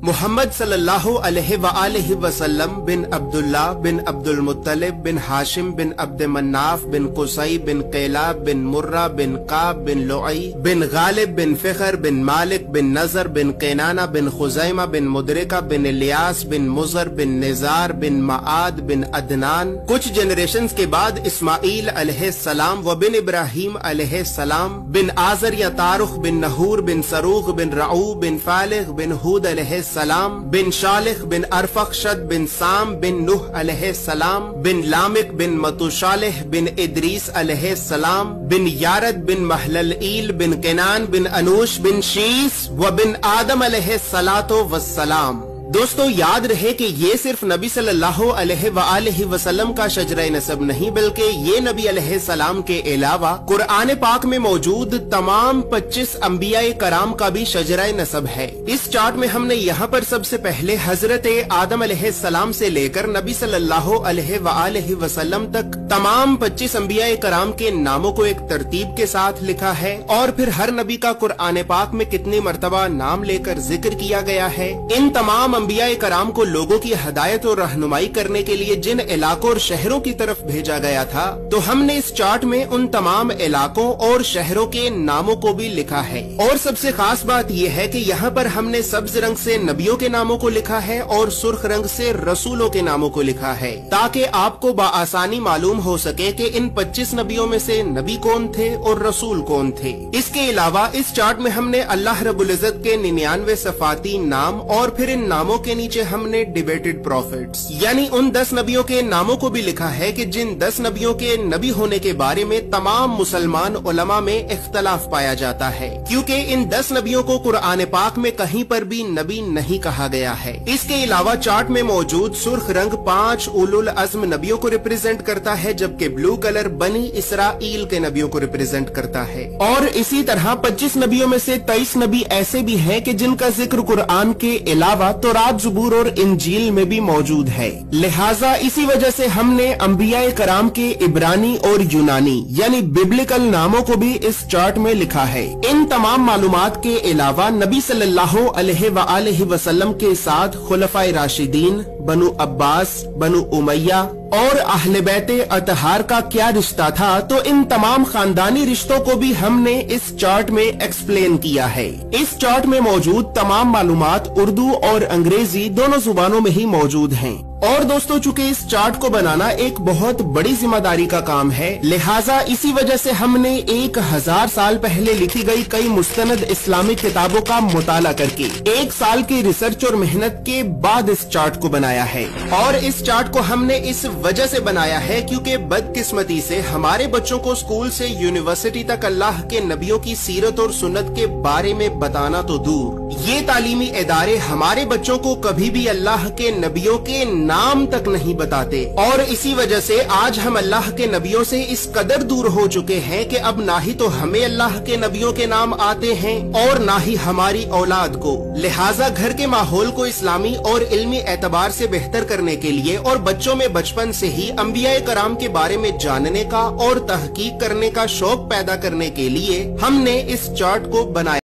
मोहम्मद सल्लल्लाहु अलैहि वसल्लम बिन अब्दुल्ला बिन अब्दुल मुत्तलिब बिन हाशिम बिन अब्द मन्नाफ बिन कुसई बिन कैलाब बिन मुर्रा बिन काब बिन लुई बिन गालिब बिन फिखर बिन मालिक बिन नजर बिन कैनाना बिन खुजैमा बिन मुदरिका बिन इलियास बिन मुजर बिन निजार बिन माआद बिन अदनान। कुछ जनरेशंस के बाद इस्माइल अलैहिस्सलाम व बिन इब्राहिम अलैहिस्सलाम बिन आजर या तारुख बिन नहूर बिन सरूख बिन रऊ बिन फालिख बिन हूद अलैहिस्सलाम बिन शालिख बिन अरफखशद बिन साम बिन नूह अलैहिस्सलाम बिन लामिक बिन मतुशालिह बिन इद्रीस अलैहिस्सलाम बिन यारद बिन महललईल बिन केनान बिन अनूश बिन शीस व बिन आदम अलैहिस्सलातो वस्सलाम। दोस्तों याद रहे कि ये सिर्फ नबी सल्लल्लाहु अलैहि वसल्लम का शजरा नसब नहीं, बल्कि ये नबी अलैहिस्सलाम के अलावा कुरान पाक में मौजूद तमाम 25 अंबियाए कराम का भी शजरा नसब है। इस चार्ट में हमने यहाँ पर सबसे पहले हजरत आदम अलैहिस्सलाम से लेकर नबी सल्लल्लाहु अलैहि वसल्लम तक तमाम 25 अंबियाए कराम के नामों को एक तरतीब के साथ लिखा है, और फिर हर नबी का कुरान पाक में कितनी मर्तबा नाम लेकर जिक्र किया गया है। इन तमाम अंबियाए कराम को लोगों की हदायत और रहनुमाई करने के लिए जिन इलाकों और शहरों की तरफ भेजा गया था, तो हमने इस चार्ट में उन तमाम इलाकों और शहरों के नामों को भी लिखा है। और सबसे खास बात यह है कि यहाँ पर हमने सब्ज रंग से नबियों के नामों को लिखा है और सुर्ख रंग से रसूलों के नामों को लिखा है, ताकि आपको बाआसानी मालूम हो सके कि इन 25 नबियों में से नबी कौन थे और रसूल कौन थे। इसके अलावा इस चार्ट में हमने अल्लाह रब्बुल इज्जत के 99 सफाती नाम और फिर इन नामों के नीचे हमने डिबेटेड प्रॉफिट्स यानी उन 10 नबियों के नामों को भी लिखा है कि जिन 10 नबियों के नबी होने के बारे में तमाम मुसलमान उलमा में इख्तलाफ पाया जाता है, क्योंकि इन 10 नबियों को कुरान पाक में कहीं पर भी नबी नहीं कहा गया है। इसके अलावा चार्ट में मौजूद सुर्ख रंग 5 उलुल अज़्म नबियों को रिप्रेजेंट करता है, जबकि ब्लू कलर बनी इसराइल के नबियों को रिप्रेजेंट करता है। और इसी तरह 25 नबियों में से 23 नबी ऐसे भी हैं कि जिनका जिक्र कुरान के अलावा तौरात, ज़बूर और इंजील में भी मौजूद है। लिहाजा इसी वजह से हमने अंबियाए कराम के इब्रानी और यूनानी यानी बिब्लिकल नामों को भी इस चार्ट में लिखा है। इन तमाम मालूमात के अलावा नबी सल्लल्लाहु अलैहि वसल्लम के साथ खुलफाए राशिदीन, बनु अब्बास, बनु उमैया और अहले बैते अतहार का क्या रिश्ता था, तो इन तमाम खानदानी रिश्तों को भी हमने इस चार्ट में एक्सप्लेन किया है। इस चार्ट में मौजूद तमाम मालूमात उर्दू और अंग्रेजी दोनों जुबानों में ही मौजूद हैं। और दोस्तों चूंकि इस चार्ट को बनाना एक बहुत बड़ी जिम्मेदारी का काम है, लिहाजा इसी वजह से हमने 1000 साल पहले लिखी गई कई मुस्तनद इस्लामिक किताबों का मुताला करके 1 साल की रिसर्च और मेहनत के बाद इस चार्ट को बनाया है। और इस चार्ट को हमने इस वजह से बनाया है क्योंकि बदकिस्मती से हमारे बच्चों को स्कूल से यूनिवर्सिटी तक अल्लाह के नबियों की सीरत और सुन्नत के बारे में बताना तो दूर, ये तालीमी इदारे हमारे बच्चों को कभी भी अल्लाह के नबियों के नाम तक नहीं बताते। और इसी वजह से आज हम अल्लाह के नबियों से इस कदर दूर हो चुके हैं कि अब ना ही तो हमें अल्लाह के नबियों के नाम आते हैं और ना ही हमारी औलाद को। लिहाजा घर के माहौल को इस्लामी और इल्मी एतबार से बेहतर करने के लिए और बच्चों में बचपन से ही अंबियाए कराम के बारे में जानने का और तहकीक करने का शौक पैदा करने के लिए हमने इस चार्ट को बनाया।